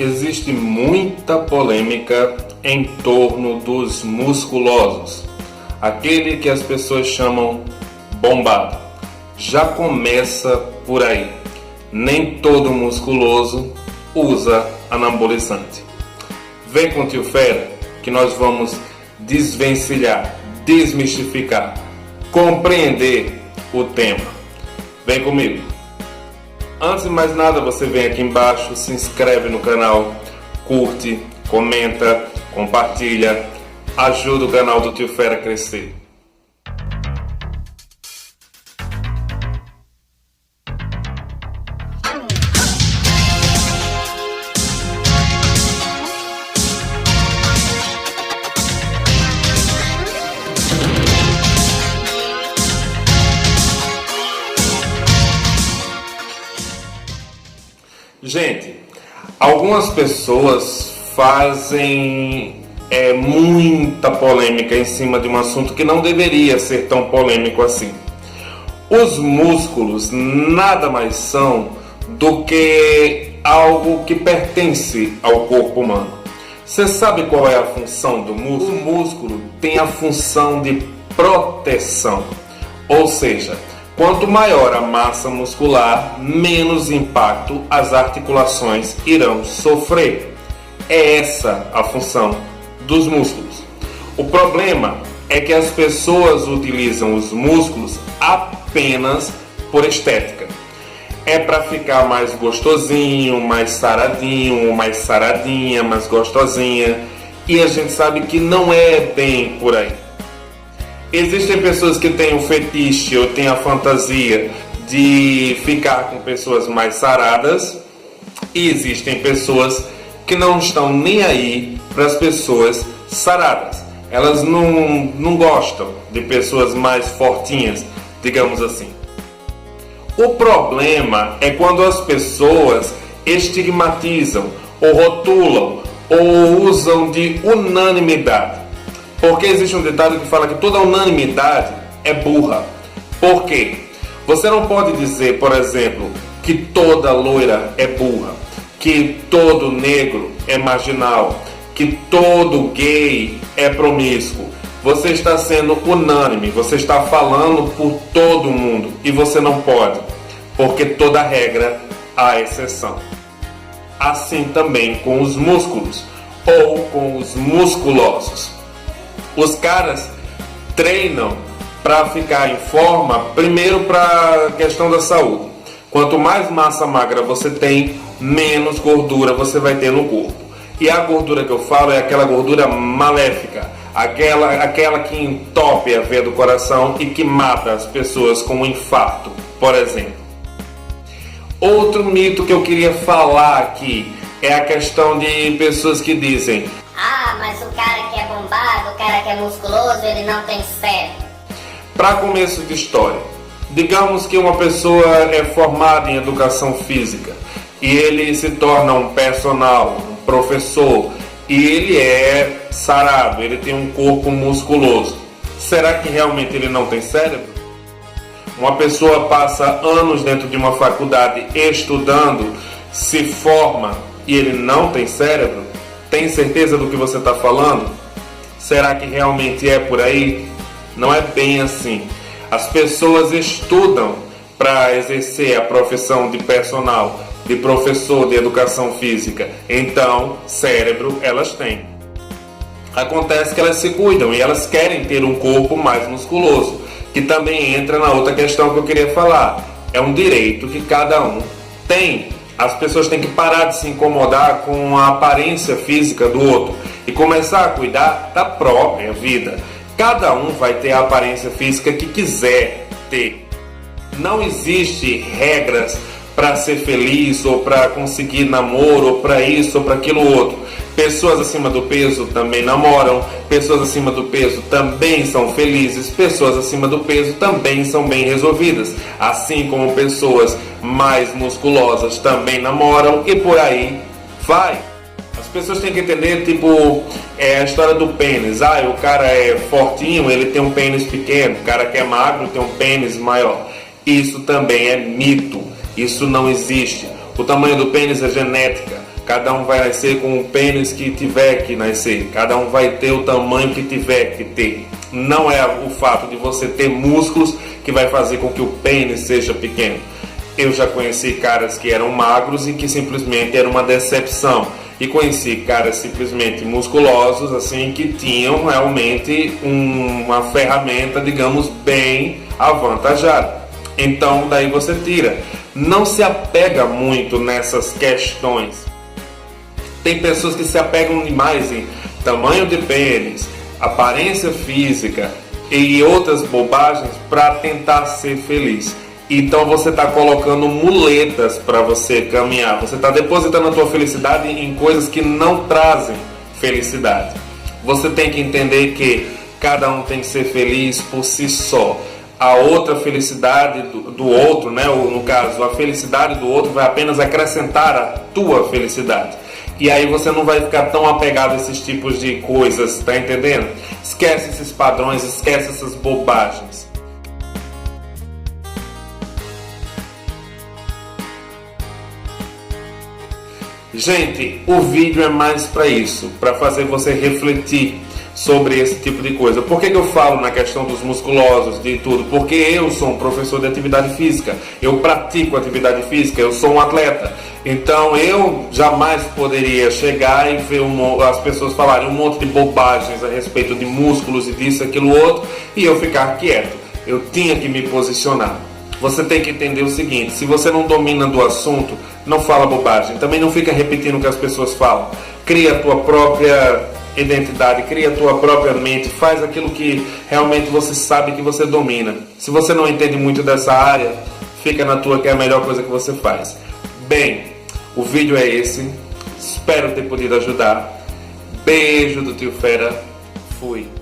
Existe muita polêmica em torno dos musculosos, aquele que as pessoas chamam bombado. Já começa por aí. Nem todo musculoso usa anabolizante. Vem com o Tio Fera que nós vamos desvencilhar, desmistificar, compreender o tema. Vem comigo. Antes de mais nada, você vem aqui embaixo, se inscreve no canal, curte, comenta, compartilha, ajuda o canal do Tio Fera a crescer. Gente, algumas pessoas fazem muita polêmica em cima de um assunto que não deveria ser tão polêmico assim. Os músculos nada mais são do que algo que pertence ao corpo humano. Você sabe qual é a função do músculo? O músculo tem a função de proteção, ou seja, quanto maior a massa muscular, menos impacto as articulações irão sofrer. É essa a função dos músculos. O problema é que as pessoas utilizam os músculos apenas por estética. É para ficar mais gostosinho, mais saradinho, mais saradinha, mais gostosinha. E a gente sabe que não é bem por aí. Existem pessoas que têm o fetiche ou têm a fantasia de ficar com pessoas mais saradas, e existem pessoas que não estão nem aí para as pessoas saradas. Elas não gostam de pessoas mais fortinhas, digamos assim. O problema é quando as pessoas estigmatizam ou rotulam ou usam de unanimidade. Porque existe um ditado que fala que toda unanimidade é burra. Por quê? Você não pode dizer, por exemplo, que toda loira é burra, que todo negro é marginal, que todo gay é promíscuo. Você está sendo unânime, você está falando por todo mundo e você não pode, porque toda regra há exceção. Assim também com os músculos ou com os musculosos. Os caras treinam para ficar em forma, primeiro para a questão da saúde. Quanto mais massa magra você tem, menos gordura você vai ter no corpo. E a gordura que eu falo é aquela gordura maléfica, aquela que entope a veia do coração e que mata as pessoas com um infarto, por exemplo. Outro mito que eu queria falar aqui é a questão de pessoas que dizem: ah, mas o cara que é bombado, o cara que é musculoso, ele não tem cérebro. Para começo de história, digamos que uma pessoa é formada em educação física e ele se torna um personal, um professor, e ele é sarado, ele tem um corpo musculoso. Será que realmente ele não tem cérebro? Uma pessoa passa anos dentro de uma faculdade estudando, se forma e ele não tem cérebro? Tem certeza do que você está falando? Será que realmente é por aí? Não é bem assim. As pessoas estudam para exercer a profissão de personal, de professor de educação física. Então, cérebro elas têm. Acontece que elas se cuidam e elas querem ter um corpo mais musculoso, que também entra na outra questão que eu queria falar. É um direito que cada um tem. As pessoas têm que parar de se incomodar com a aparência física do outro e começar a cuidar da própria vida. Cada um vai ter a aparência física que quiser ter. Não existe regras para ser feliz ou para conseguir namoro ou para isso ou para aquilo outro. Pessoas acima do peso também namoram, pessoas acima do peso também são felizes, pessoas acima do peso também são bem resolvidas, assim como pessoas mais musculosas também namoram e por aí vai. As pessoas têm que entender, a história do pênis. O cara é fortinho, ele tem um pênis pequeno, o cara que é magro tem um pênis maior. Isso também é mito, isso não existe. O tamanho do pênis é genética. cada um vai nascer com o pênis que tiver que nascer, cada um vai ter o tamanho que tiver que ter. Não é o fato de você ter músculos que vai fazer com que o pênis seja pequeno. Eu já conheci caras que eram magros e que simplesmente era uma decepção. E conheci caras simplesmente musculosos, assim, que tinham realmente uma ferramenta, digamos, bem avantajada. Então, daí você tira. Não se apega muito nessas questões. Tem pessoas que se apegam demais em tamanho de pênis, aparência física e outras bobagens para tentar ser feliz. Então você está colocando muletas para você caminhar. Você está depositando a tua felicidade em coisas que não trazem felicidade. Você tem que entender que cada um tem que ser feliz por si só. A outra felicidade do outro, né? Ou, no caso, a felicidade do outro vai apenas acrescentar a tua felicidade. E aí você não vai ficar tão apegado a esses tipos de coisas, tá entendendo? Esquece esses padrões, esquece essas bobagens. Gente, o vídeo é mais para isso, para fazer você refletir sobre esse tipo de coisa. Por que eu falo na questão dos musculosos, de tudo? Porque eu sou um professor de atividade física, eu pratico atividade física, eu sou um atleta. Então eu jamais poderia chegar e ver as pessoas falarem um monte de bobagens a respeito de músculos e disso, aquilo, outro, e eu ficar quieto. Eu tinha que me posicionar. Você tem que entender o seguinte: se você não domina do assunto, não fala bobagem. Também não fica repetindo o que as pessoas falam. Cria a tua própria identidade, cria a tua própria mente, faz aquilo que realmente você sabe que você domina. Se você não entende muito dessa área, fica na tua, que é a melhor coisa que você faz. Bem, o vídeo é esse. Espero ter podido ajudar. Beijo do Tio Fera. Fui.